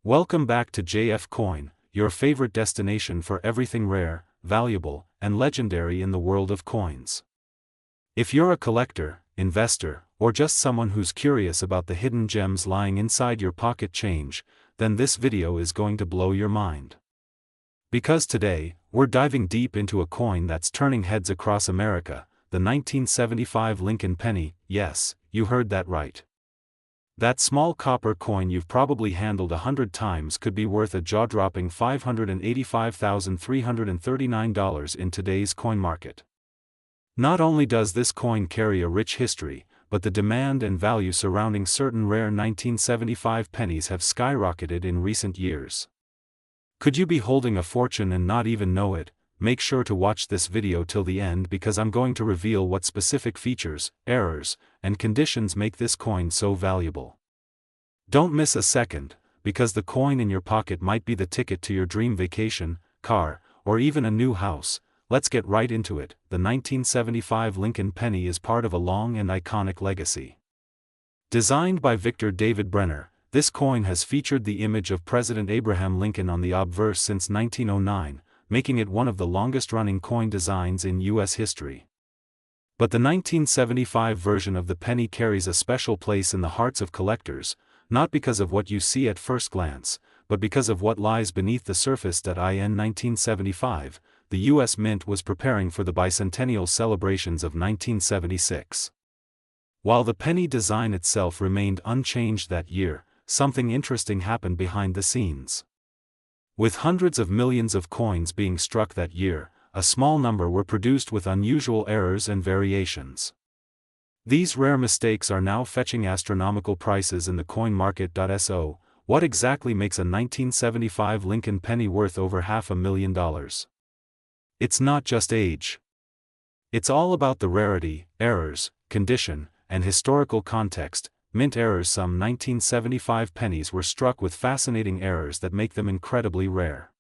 Welcome back to JF Coin, your favorite destination for everything rare, valuable, and legendary in the world of coins. If you're a collector, investor, or just someone who's curious about the hidden gems lying inside your pocket change, then this video is going to blow your mind. Because today, we're diving deep into a coin that's turning heads across America, the 1975 Lincoln penny. Yes, you heard that right. That small copper coin you've probably handled 100 times could be worth a jaw-dropping $585,339 in today's coin market. Not only does this coin carry a rich history, but the demand and value surrounding certain rare 1975 pennies have skyrocketed in recent years. Could you be holding a fortune and not even know it? Make sure to watch this video till the end because I'm going to reveal what specific features, errors, and conditions make this coin so valuable. Don't miss a second, because the coin in your pocket might be the ticket to your dream vacation, car, or even a new house. Let's get right into it. The 1975 Lincoln penny is part of a long and iconic legacy. Designed by Victor David Brenner, this coin has featured the image of President Abraham Lincoln on the obverse since 1909, making it one of the longest-running coin designs in U.S. history. But the 1975 version of the penny carries a special place in the hearts of collectors, not because of what you see at first glance, but because of what lies beneath the surface. In 1975, the U.S. Mint was preparing for the bicentennial celebrations of 1976. While the penny design itself remained unchanged that year, something interesting happened behind the scenes. With hundreds of millions of coins being struck that year, a small number were produced with unusual errors and variations. These rare mistakes are now fetching astronomical prices in the coin market. So, what exactly makes a 1975 Lincoln penny worth over $500,000? It's not just age. It's all about the rarity, errors, condition, and historical context. Mint errors. Some 1975 pennies were struck with fascinating errors that make them incredibly rare.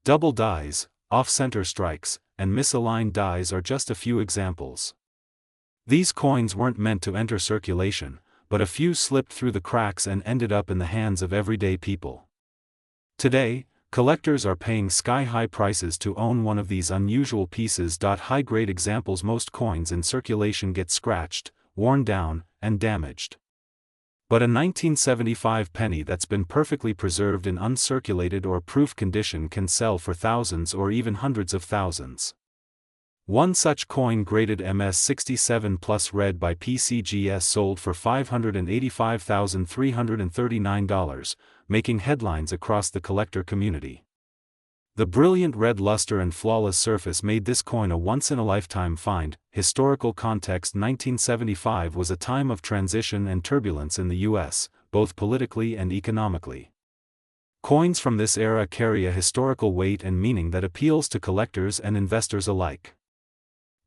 Double dies, off-center strikes, and misaligned dies are just a few examples. These coins weren't meant to enter circulation, but a few slipped through the cracks and ended up in the hands of everyday people. Today, collectors are paying sky-high prices to own one of these unusual pieces. High-grade examples. Most coins in circulation get scratched, worn down, and damaged. But a 1975 penny that's been perfectly preserved in uncirculated or proof condition can sell for thousands or even hundreds of thousands. One such coin, graded MS67 Plus red by PCGS, sold for $585,339, making headlines across the collector community. The brilliant red luster and flawless surface made this coin a once-in-a-lifetime find. Historical context. 1975 was a time of transition and turbulence in the U.S., both politically and economically. Coins from this era carry a historical weight and meaning that appeals to collectors and investors alike.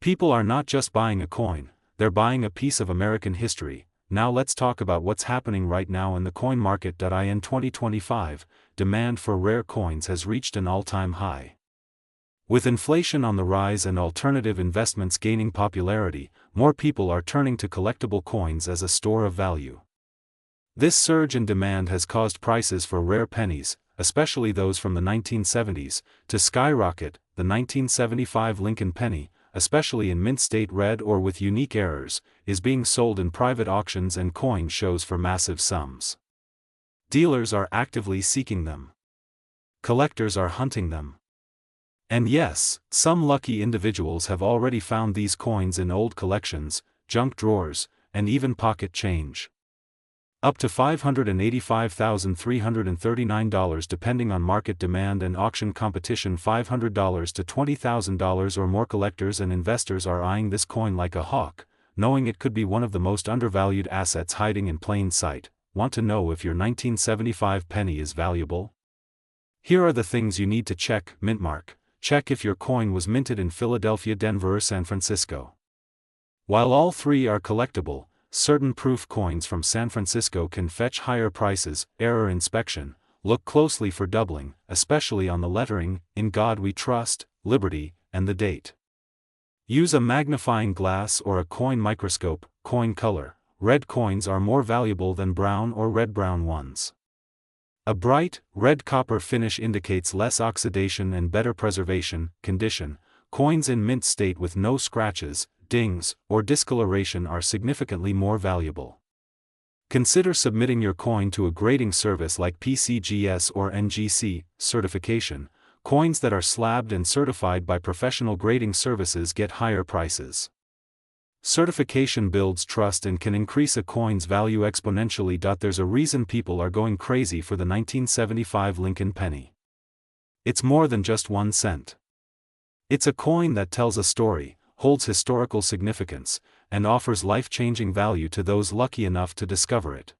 People are not just buying a coin, they're buying a piece of American history. Now let's talk about what's happening right now in the coin market. In 2025, demand for rare coins has reached an all-time high. With inflation on the rise and alternative investments gaining popularity, more people are turning to collectible coins as a store of value. This surge in demand has caused prices for rare pennies, especially those from the 1970s, to skyrocket. The 1975 Lincoln penny, especially in mint state red or with unique errors, is being sold in private auctions and coin shows for massive sums. Dealers are actively seeking them. Collectors are hunting them. And yes, some lucky individuals have already found these coins in old collections, junk drawers, and even pocket change. Up to $585,339 depending on market demand and auction competition. $500 to $20,000 or more. Collectors and investors are eyeing this coin like a hawk, knowing it could be one of the most undervalued assets hiding in plain sight. Want to know if your 1975 penny is valuable? Here are the things you need to check. Mint mark. Check if your coin was minted in Philadelphia, Denver, or San Francisco. While all three are collectible, certain proof coins from San Francisco can fetch higher prices. Error inspection. Look closely for doubling, especially on the lettering, "In God We Trust," "Liberty," and the date. Use a magnifying glass or a coin microscope. Coin color. Red coins are more valuable than brown or red-brown ones. A bright, red copper finish indicates less oxidation and better preservation condition. Coins in mint state with no scratches, dings, or discoloration are significantly more valuable. Consider submitting your coin to a grading service like PCGS or NGC certification. Coins that are slabbed and certified by professional grading services get higher prices. Certification builds trust and can increase a coin's value exponentially. There's a reason people are going crazy for the 1975 Lincoln penny. It's more than just 1 cent. It's a coin that tells a story, holds historical significance, and offers life-changing value to those lucky enough to discover it.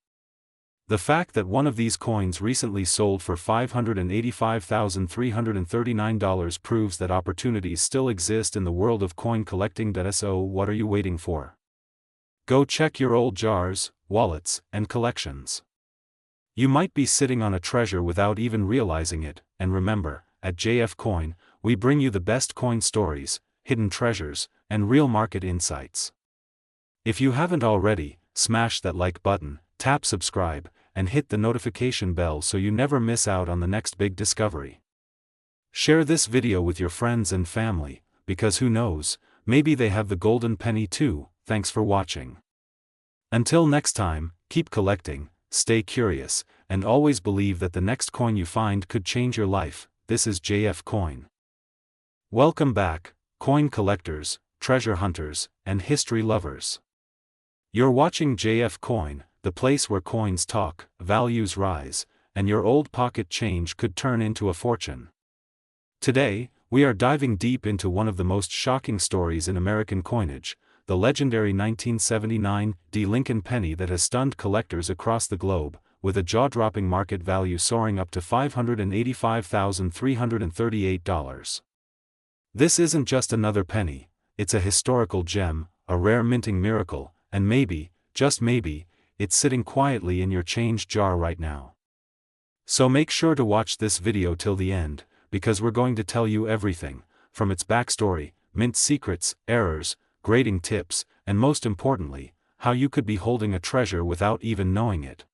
The fact that one of these coins recently sold for $585,339 proves that opportunities still exist in the world of coin collecting. So what are you waiting for? Go check your old jars, wallets, and collections. You might be sitting on a treasure without even realizing it, and remember, at JF Coin, we bring you the best coin stories, hidden treasures, and real market insights. If you haven't already, smash that like button, tap subscribe, and hit the notification bell so you never miss out on the next big discovery. Share this video with your friends and family, because who knows, maybe they have the golden penny too. Thanks for watching. Until next time, keep collecting, stay curious, and always believe that the next coin you find could change your life. This is JF Coin. Welcome back, coin collectors, treasure hunters, and history lovers. You're watching JF Coin, the place where coins talk, values rise, and your old pocket change could turn into a fortune. Today, we are diving deep into one of the most shocking stories in American coinage, the legendary 1979 Lincoln penny that has stunned collectors across the globe, with a jaw-dropping market value soaring up to $585,338. This isn't just another penny, it's a historical gem, a rare minting miracle, and maybe, just maybe, it's sitting quietly in your change jar right now. So make sure to watch this video till the end, because we're going to tell you everything, from its backstory, mint secrets, errors, grading tips, and most importantly, how you could be holding a treasure without even knowing it.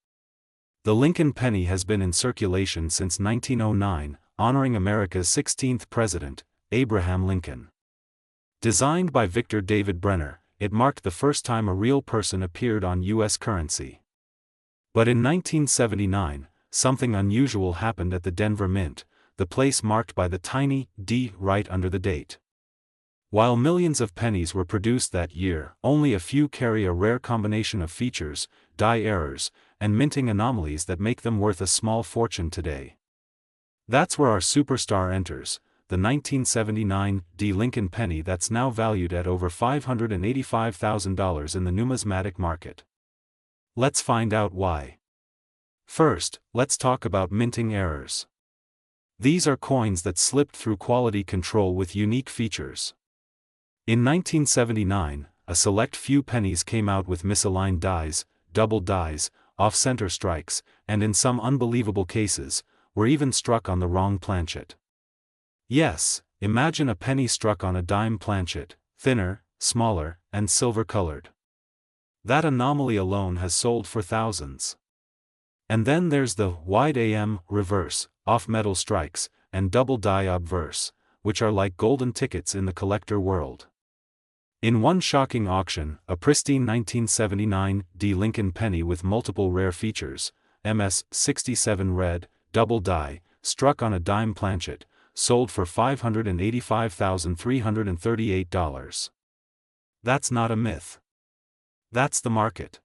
The Lincoln penny has been in circulation since 1909, honoring America's 16th president, Abraham Lincoln. Designed by Victor David Brenner, it marked the first time a real person appeared on U.S. currency. But in 1979, something unusual happened at the Denver Mint, the place marked by the tiny D right under the date. While millions of pennies were produced that year, only a few carry a rare combination of features, die errors, and minting anomalies that make them worth a small fortune today. That's where our superstar enters, the 1979 Lincoln penny that's now valued at over $585,000 in the numismatic market. Let's find out why. First, let's talk about minting errors. These are coins that slipped through quality control with unique features. In 1979, a select few pennies came out with misaligned dies, double dies, off-center strikes, and in some unbelievable cases, were even struck on the wrong planchet. Yes, imagine a penny struck on a dime planchet, thinner, smaller, and silver-colored. That anomaly alone has sold for thousands. And then there's the wide AM, reverse, off-metal strikes, and double die obverse, which are like golden tickets in the collector world. In one shocking auction, a pristine 1979 Lincoln penny with multiple rare features, MS-67 red, double die, struck on a dime planchet, sold for $585,338. That's not a myth. That's the market.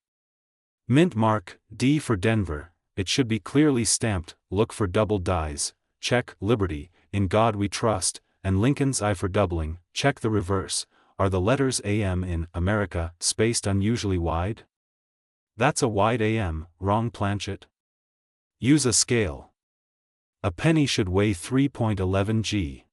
Mint mark, D for Denver, it should be clearly stamped, look for double dies, check, Liberty, in God we trust, and Lincoln's I for doubling, check the reverse, are the letters AM in America spaced unusually wide? That's a wide AM, wrong planchet? Use a scale. A penny should weigh 3.11 g.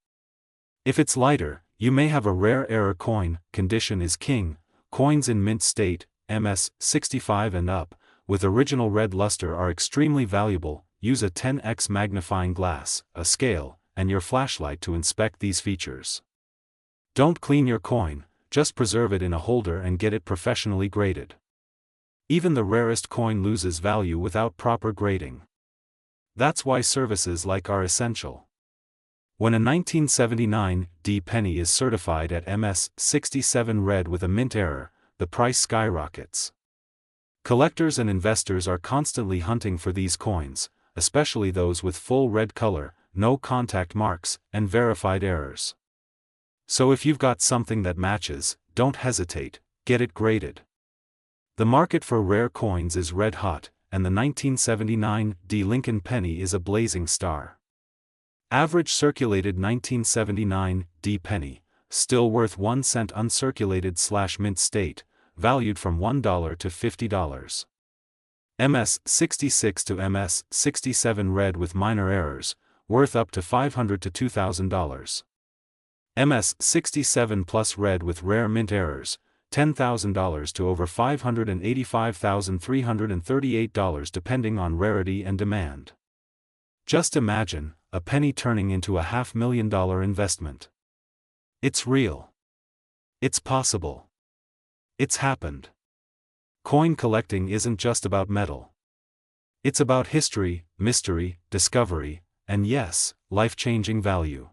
If it's lighter, you may have a rare error coin, condition is king. Coins in mint state, MS-65 and up, with original red luster are extremely valuable. Use a 10x magnifying glass, a scale, and your flashlight to inspect these features. Don't clean your coin, just preserve it in a holder and get it professionally graded. Even the rarest coin loses value without proper grading. That's why services like are essential. When a 1979 D penny is certified at MS67 red with a mint error, the price skyrockets. Collectors and investors are constantly hunting for these coins, especially those with full red color, no contact marks, and verified errors. So if you've got something that matches, don't hesitate, get it graded. The market for rare coins is red hot, and the 1979 D Lincoln penny is a blazing star. Average circulated 1979 D penny, still worth 1 cent uncirculated/mint state, valued from $1 to $50. MS66 to MS67 red with minor errors, worth up to $500 to $2,000. MS67 plus red with rare mint errors, $10,000 to over $585,338 depending on rarity and demand. Just imagine, a penny turning into a $500,000 investment. It's real. It's possible. It's happened. Coin collecting isn't just about metal. It's about history, mystery, discovery, and yes, life-changing value.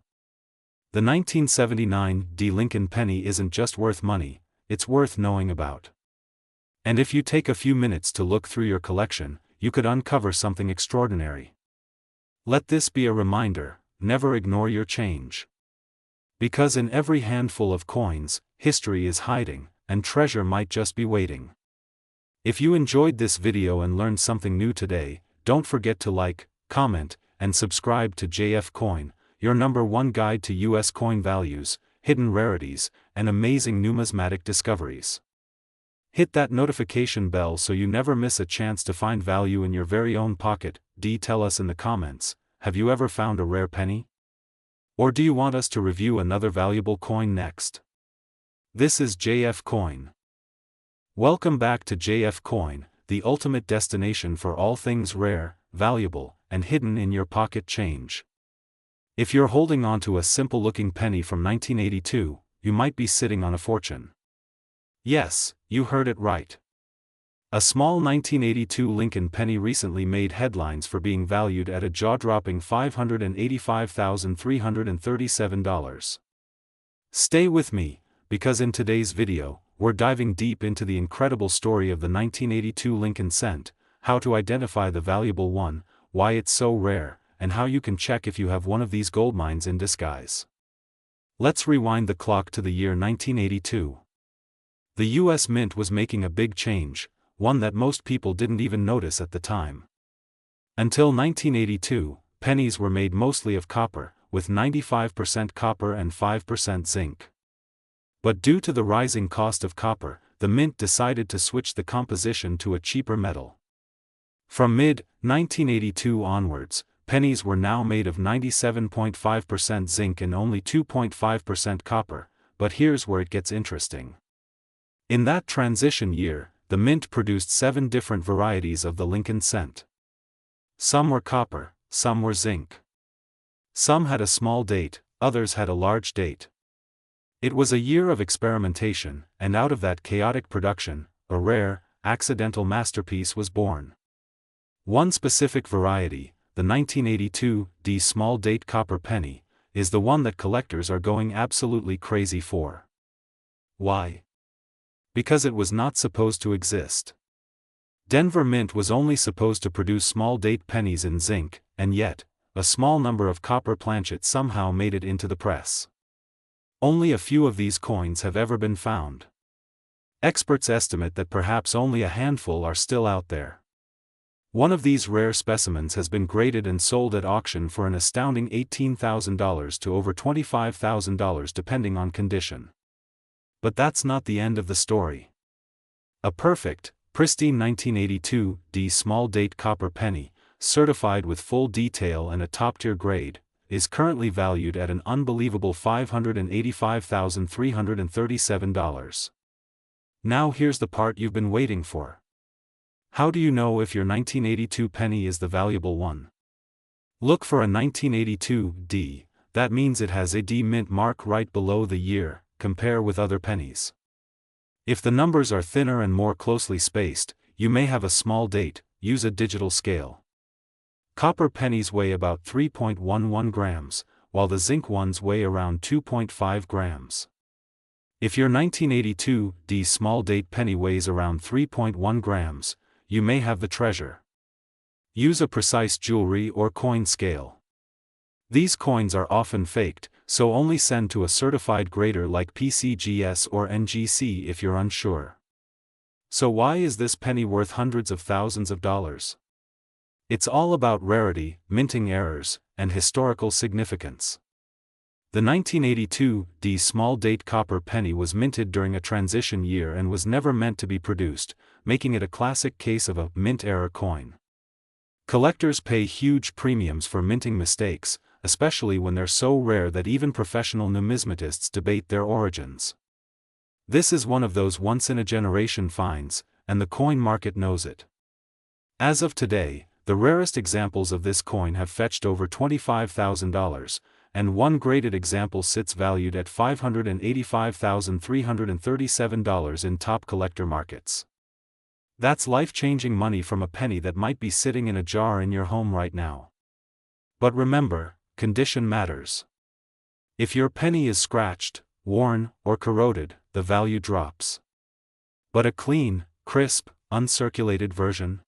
The 1979 D Lincoln penny isn't just worth money, it's worth knowing about. And if you take a few minutes to look through your collection, you could uncover something extraordinary. Let this be a reminder, never ignore your change. Because in every handful of coins, history is hiding, and treasure might just be waiting. If you enjoyed this video and learned something new today, don't forget to like, comment, and subscribe to JF Coin, your #1 guide to US coin values, hidden rarities, and amazing numismatic discoveries. Hit that notification bell so you never miss a chance to find value in your very own pocket. Tell us in the comments, have you ever found a rare penny? Or do you want us to review another valuable coin next? This is JF Coin. Welcome back to JF Coin, the ultimate destination for all things rare, valuable, and hidden in your pocket change. If you're holding on to a simple-looking penny from 1982, you might be sitting on a fortune. Yes, you heard it right. A small 1982 Lincoln penny recently made headlines for being valued at a jaw-dropping $585,337. Stay with me, because in today's video, we're diving deep into the incredible story of the 1982 Lincoln cent, how to identify the valuable one, why it's so rare, and how you can check if you have one of these gold mines in disguise. Let's rewind the clock to the year 1982. The US Mint was making a big change, one that most people didn't even notice at the time. Until 1982, pennies were made mostly of copper, with 95% copper and 5% zinc. But due to the rising cost of copper, the mint decided to switch the composition to a cheaper metal. From mid-1982 onwards, pennies were now made of 97.5% zinc and only 2.5% copper, but here's where it gets interesting. In that transition year, the mint produced 7 different varieties of the Lincoln cent. Some were copper, some were zinc. Some had a small date, others had a large date. It was a year of experimentation, and out of that chaotic production, a rare, accidental masterpiece was born. One specific variety, the 1982 D small date copper penny, is the one that collectors are going absolutely crazy for. Why? Because it was not supposed to exist. Denver Mint was only supposed to produce small date pennies in zinc, and yet, a small number of copper planchets somehow made it into the press. Only a few of these coins have ever been found. Experts estimate that perhaps only a handful are still out there. One of these rare specimens has been graded and sold at auction for an astounding $18,000 to over $25,000 depending on condition. But that's not the end of the story. A perfect, pristine 1982 D small date copper penny, certified with full detail and a top-tier grade, is currently valued at an unbelievable $585,337. Now here's the part you've been waiting for. How do you know if your 1982 penny is the valuable one? Look for a 1982 D, that means it has a D mint mark right below the year. Compare with other pennies. If the numbers are thinner and more closely spaced, you may have a small date. Use a digital scale. Copper pennies weigh about 3.11 grams, while the zinc ones weigh around 2.5 grams. If your 1982 small date penny weighs around 3.1 grams, you may have the treasure. Use a precise jewelry or coin scale. These coins are often faked, so only send to a certified grader like PCGS or NGC if you're unsure. So why is this penny worth hundreds of thousands of dollars? It's all about rarity, minting errors, and historical significance. The 1982 small date copper penny was minted during a transition year and was never meant to be produced, making it a classic case of a mint error coin. Collectors pay huge premiums for minting mistakes, especially when they're so rare that even professional numismatists debate their origins. This is one of those once-in-a-generation finds, and the coin market knows it. As of today, the rarest examples of this coin have fetched over $25,000, and one graded example sits valued at $585,337 in top collector markets. That's life-changing money from a penny that might be sitting in a jar in your home right now. But remember, condition matters. If your penny is scratched, worn, or corroded, the value drops. But a clean, crisp, uncirculated version?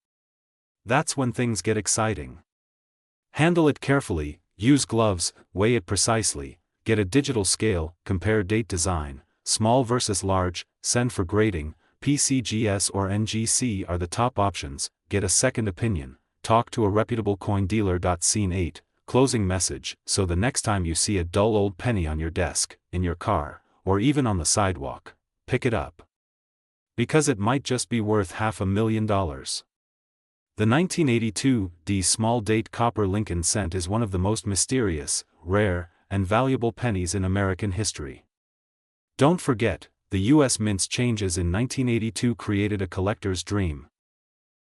That's when things get exciting. Handle it carefully, use gloves, weigh it precisely, get a digital scale, compare date design, small versus large, send for grading, PCGS or NGC are the top options, get a second opinion, talk to a reputable coin dealer. Scene 8, closing message, so the next time you see a dull old penny on your desk, in your car, or even on the sidewalk, pick it up. Because it might just be worth $500,000. The 1982 small date copper Lincoln cent is one of the most mysterious, rare, and valuable pennies in American history. Don't forget, the U.S. Mint's changes in 1982 created a collector's dream.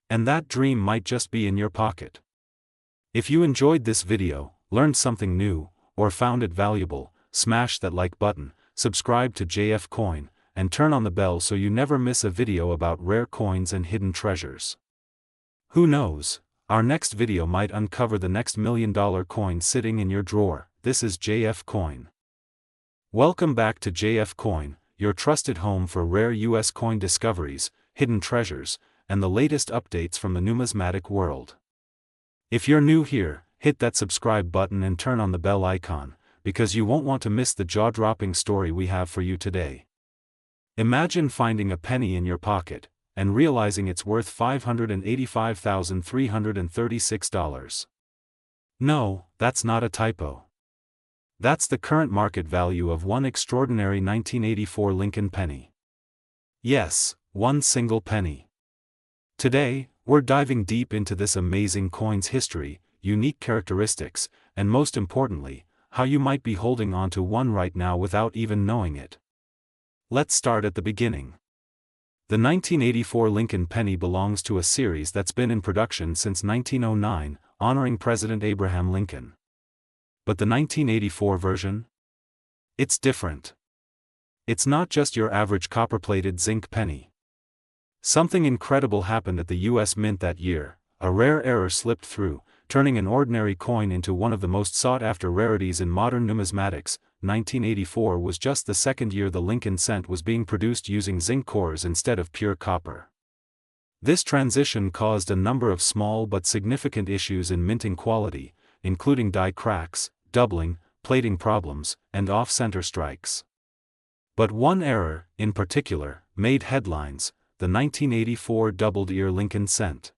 And that dream might just be in your pocket. If you enjoyed this video, learned something new, or found it valuable, smash that like button, subscribe to JF Coin, and turn on the bell so you never miss a video about rare coins and hidden treasures. Who knows, our next video might uncover the next $1 million coin sitting in your drawer. This is JF Coin. Welcome back to JF Coin, your trusted home for rare US coin discoveries, hidden treasures, and the latest updates from the numismatic world. If you're new here, hit that subscribe button and turn on the bell icon, because you won't want to miss the jaw-dropping story we have for you today. Imagine finding a penny in your pocket, and realizing it's worth $585,336. No, that's not a typo. That's the current market value of one extraordinary 1984 Lincoln penny. Yes, one single penny. Today, we're diving deep into this amazing coin's history, unique characteristics, and most importantly, how you might be holding on to one right now without even knowing it. Let's start at the beginning. The 1984 Lincoln penny belongs to a series that's been in production since 1909, honoring President Abraham Lincoln. But the 1984 version? It's different. It's not just your average copper-plated zinc penny. Something incredible happened at the U.S. Mint that year. A rare error slipped through, turning an ordinary coin into one of the most sought-after rarities in modern numismatics. 1984 was just the second year the Lincoln cent was being produced using zinc cores instead of pure copper. This transition caused a number of small but significant issues in minting quality, including die cracks, doubling, plating problems, and off-center strikes. But one error, in particular, made headlines: the 1984 doubled-ear Lincoln cent.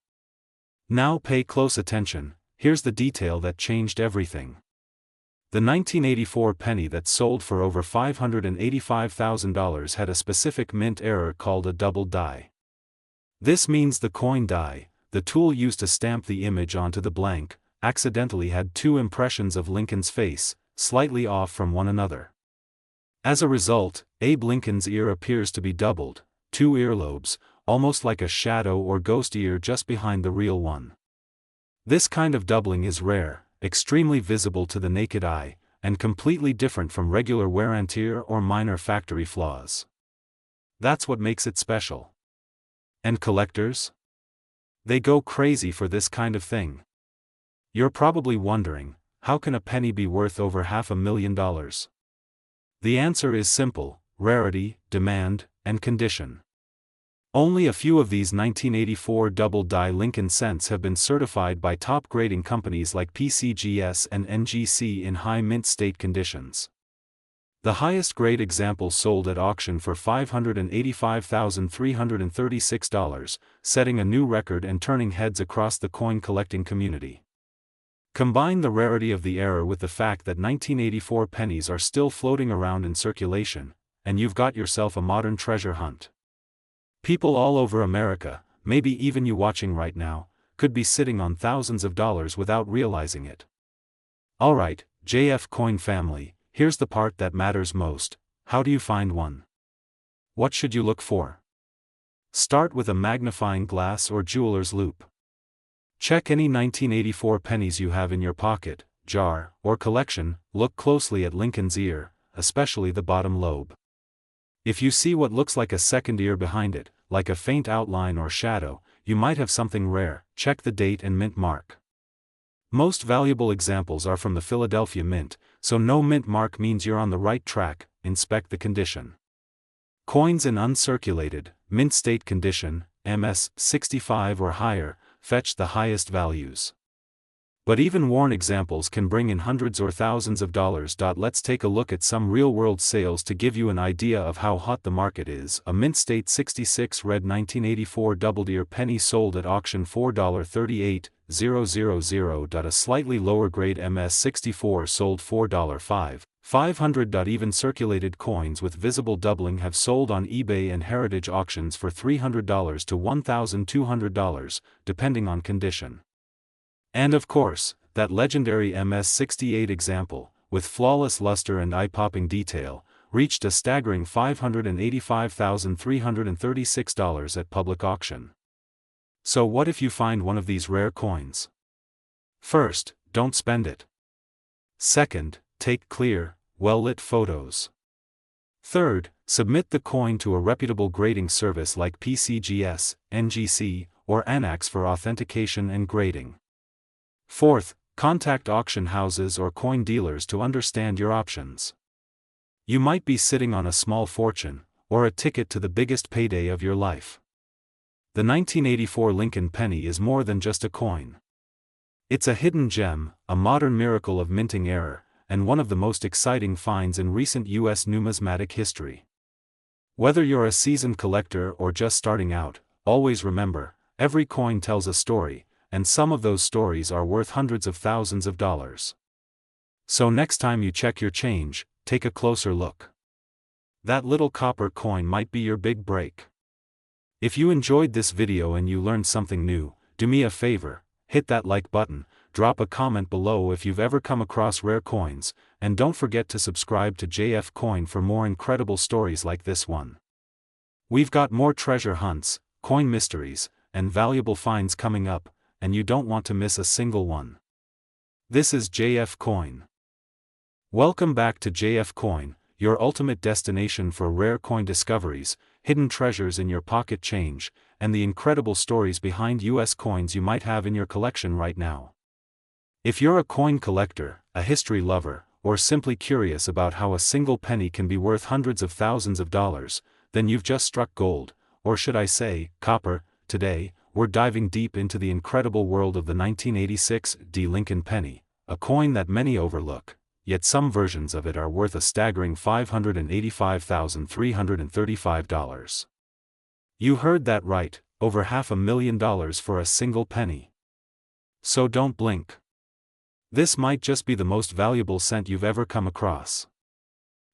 Now pay close attention, here's the detail that changed everything. The 1984 penny that sold for over $585,000 had a specific mint error called a doubled die. This means the coin die, the tool used to stamp the image onto the blank, accidentally had two impressions of Lincoln's face, slightly off from one another. As a result, Abe Lincoln's ear appears to be doubled, two earlobes, almost like a shadow or ghost ear just behind the real one. This kind of doubling is rare, extremely visible to the naked eye, and completely different from regular wear and tear or minor factory flaws. That's what makes it special. And collectors? They go crazy for this kind of thing. You're probably wondering, how can a penny be worth over $500,000? The answer is simple: rarity, demand, and condition. Only a few of these 1984 double-die Lincoln cents have been certified by top grading companies like PCGS and NGC in high mint state conditions. The highest grade example sold at auction for $585,336, setting a new record and turning heads across the coin collecting community. Combine the rarity of the era with the fact that 1984 pennies are still floating around in circulation, and you've got yourself a modern treasure hunt. People all over America, maybe even you watching right now, could be sitting on thousands of dollars without realizing it. Alright, JF Coin family, here's the part that matters most: how do you find one? What should you look for? Start with a magnifying glass or jeweler's loupe. Check any 1984 pennies you have in your pocket, jar, or collection. Look closely at Lincoln's ear, especially the bottom lobe. If you see what looks like a second ear behind it, like a faint outline or shadow, you might have something rare. Check the date and mint mark. Most valuable examples are from the Philadelphia Mint, so no mint mark means you're on the right track. Inspect the condition. Coins in uncirculated, mint state condition, MS 65 or higher, fetch the highest values. But even worn examples can bring in hundreds or thousands of dollars. Let's take a look at some real-world sales to give you an idea of how hot the market is. A mint state 66 red 1984 double-ear penny sold at auction $4.38000. A slightly lower grade MS 64 sold $4.500. Even circulated coins with visible doubling have sold on eBay and heritage auctions for $300 to $1,200, depending on condition. And of course, that legendary MS-68 example, with flawless luster and eye-popping detail, reached a staggering $585,336 at public auction. So what if you find one of these rare coins? First, don't spend it. Second, take clear, well-lit photos. Third, submit the coin to a reputable grading service like PCGS, NGC, or ANAX for authentication and grading. Fourth, contact auction houses or coin dealers to understand your options. You might be sitting on a small fortune, or a ticket to the biggest payday of your life. The 1984 Lincoln penny is more than just a coin. It's a hidden gem, a modern miracle of minting error, and one of the most exciting finds in recent U.S. numismatic history. Whether you're a seasoned collector or just starting out, always remember, every coin tells a story, and some of those stories are worth hundreds of thousands of dollars. So next time you check your change, take a closer look. That little copper coin might be your big break. If you enjoyed this video and you learned something new, do me a favor, hit that like button, drop a comment below if you've ever come across rare coins, and don't forget to subscribe to JF Coin for more incredible stories like this one. We've got more treasure hunts, coin mysteries, and valuable finds coming up, and you don't want to miss a single one. This is JF Coin. Welcome back to JF Coin, your ultimate destination for rare coin discoveries, hidden treasures in your pocket change, and the incredible stories behind US coins you might have in your collection right now. If you're a coin collector, a history lover, or simply curious about how a single penny can be worth hundreds of thousands of dollars, then you've just struck gold, or should I say, copper. Today, we're diving deep into the incredible world of the 1986 Lincoln penny, a coin that many overlook, yet some versions of it are worth a staggering $585,335. You heard that right, over $500,000 for a single penny. So don't blink. This might just be the most valuable cent you've ever come across.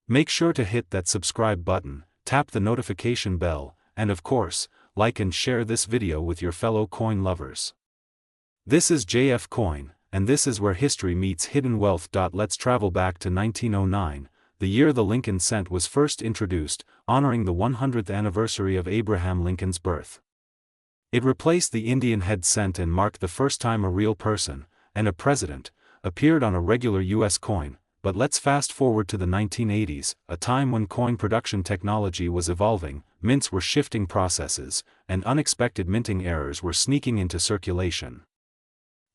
Make sure to hit that subscribe button, tap the notification bell, and of course, like and share this video with your fellow coin lovers. This is JF Coin, and this is where history meets hidden wealth. Let's travel back to 1909, the year the Lincoln cent was first introduced, honoring the 100th anniversary of Abraham Lincoln's birth. It replaced the Indian head cent and marked the first time a real person, and a president, appeared on a regular U.S. coin. But let's fast forward to the 1980s, a time when coin production technology was evolving, mints were shifting processes, and unexpected minting errors were sneaking into circulation.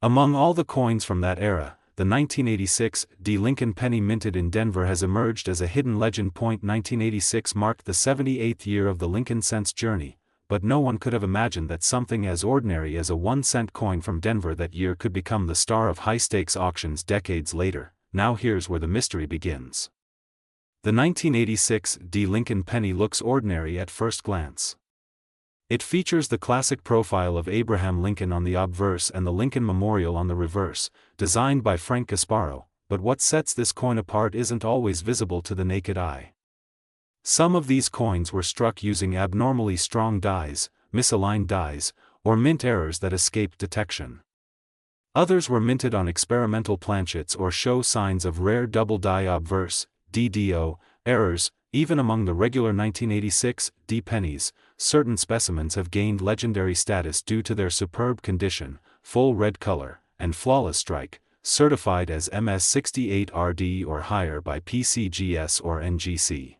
Among all the coins from that era, the 1986 D. Lincoln penny minted in Denver has emerged as a hidden legend. 1986 marked the 78th year of the Lincoln cents journey, but no one could have imagined that something as ordinary as a 1-cent coin from Denver that year could become the star of high-stakes auctions decades later. Now here's where the mystery begins. The 1986 D. Lincoln penny looks ordinary at first glance. It features the classic profile of Abraham Lincoln on the obverse and the Lincoln Memorial on the reverse, designed by Frank Gasparo, but what sets this coin apart isn't always visible to the naked eye. Some of these coins were struck using abnormally strong dies, misaligned dies, or mint errors that escaped detection. Others were minted on experimental planchets or show signs of rare double die obverse, DDO, errors. Even among the regular 1986 D pennies, certain specimens have gained legendary status due to their superb condition, full red color, and flawless strike, certified as MS68RD or higher by PCGS or NGC.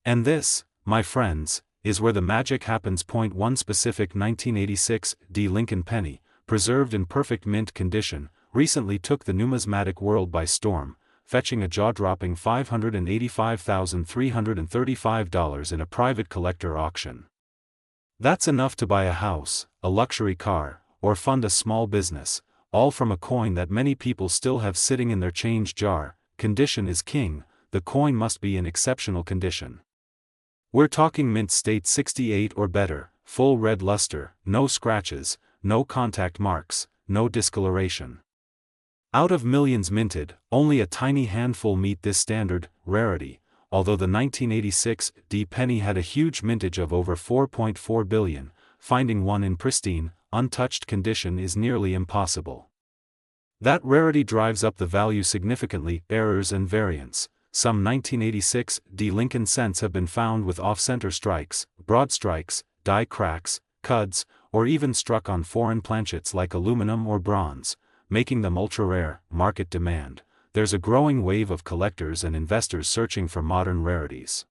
And this, my friends, is where the magic happens. One specific 1986 D. Lincoln penny, preserved in perfect mint condition, recently took the numismatic world by storm, fetching a jaw-dropping $585,335 in a private collector auction. That's enough to buy a house, a luxury car, or fund a small business, all from a coin that many people still have sitting in their change jar. Condition is king, the coin must be in exceptional condition. We're talking mint state 68 or better, full red luster, no scratches, no contact marks, no discoloration. Out of millions minted, only a tiny handful meet this standard rarity, although the 1986 D. penny had a huge mintage of over 4.4 billion, finding one in pristine, untouched condition is nearly impossible. That rarity drives up the value significantly. Errors and variants. Some 1986 D. Lincoln cents have been found with off-center strikes, broad strikes, die cracks, cuds, or even struck on foreign planchets like aluminum or bronze, making them ultra-rare. Market demand. There's a growing wave of collectors and investors searching for modern rarities.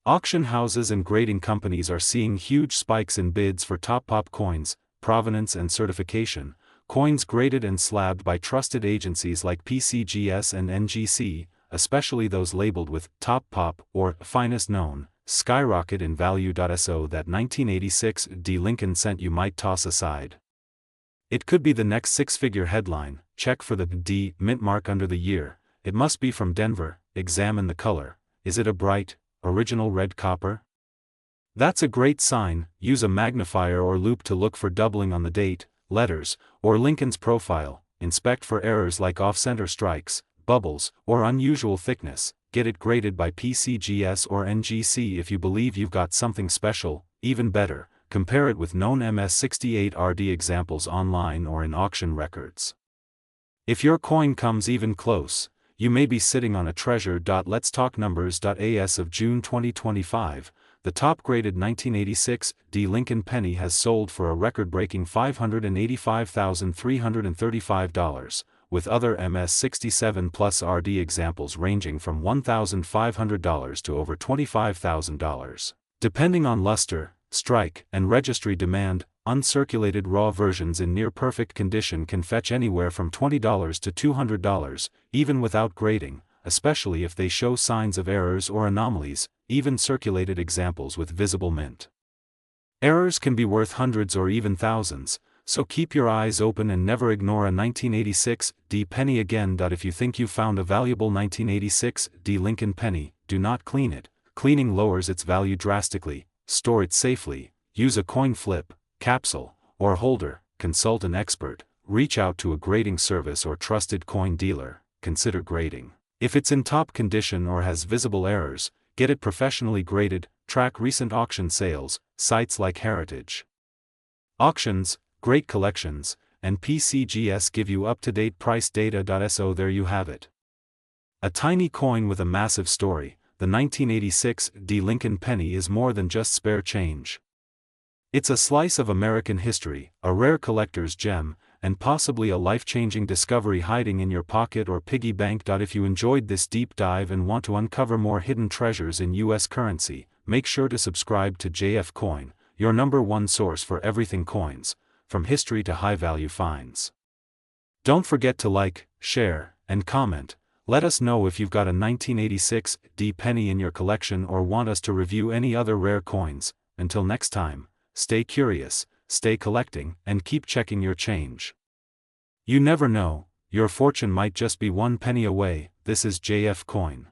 Auction houses and grading companies are seeing huge spikes in bids for top pop coins, provenance and certification, coins graded and slabbed by trusted agencies like PCGS and NGC, especially those labeled with top pop or finest known, skyrocket in value. So that 1986 D. Lincoln cent you might toss aside. It could be the next six-figure headline. Check for the D mint mark under the year. It must be from Denver. Examine the color. Is it a bright, original red copper? That's a great sign. Use a magnifier or loupe to look for doubling on the date, letters, or Lincoln's profile. Inspect for errors like off-center strikes, bubbles, or unusual thickness. Get it graded by PCGS or NGC if you believe you've got something special. Even better, compare it with known MS68RD examples online or in auction records. If your coin comes even close, you may be sitting on a treasure. Let's talk numbers. As of June 2025, the top-graded 1986 D. Lincoln penny has sold for a record-breaking $585,335, with other MS67 plus RD examples ranging from $1,500 to over $25,000. Depending on luster, strike, and registry demand, uncirculated raw versions in near-perfect condition can fetch anywhere from $20 to $200, even without grading, especially if they show signs of errors or anomalies. Even circulated examples with visible mint errors can be worth hundreds or even thousands, so keep your eyes open and never ignore a 1986 D. penny again. If you think you found a valuable 1986 D. Lincoln penny, do not clean it. Cleaning lowers its value drastically. Store it safely. Use a coin flip, capsule, or holder. Consult an expert. Reach out to a grading service or trusted coin dealer. Consider grading. If it's in top condition or has visible errors, get it professionally graded. Track recent auction sales. Sites like Heritage Auctions, Great Collections, and PCGS give you up-to-date price data. So there you have it. A tiny coin with a massive story. The 1986 D. Lincoln penny is more than just spare change. It's a slice of American history, a rare collector's gem, and possibly a life-changing discovery hiding in your pocket or piggy bank. If you enjoyed this deep dive and want to uncover more hidden treasures in US currency, make sure to subscribe to JF Coin, your #1 source for everything coins, from history to high-value finds. Don't forget to like, share, and comment. Let us know if you've got a 1986 D penny in your collection or want us to review any other rare coins. Until next time, stay curious, stay collecting, and keep checking your change. You never know, your fortune might just be 1 penny away. This is JF Coin.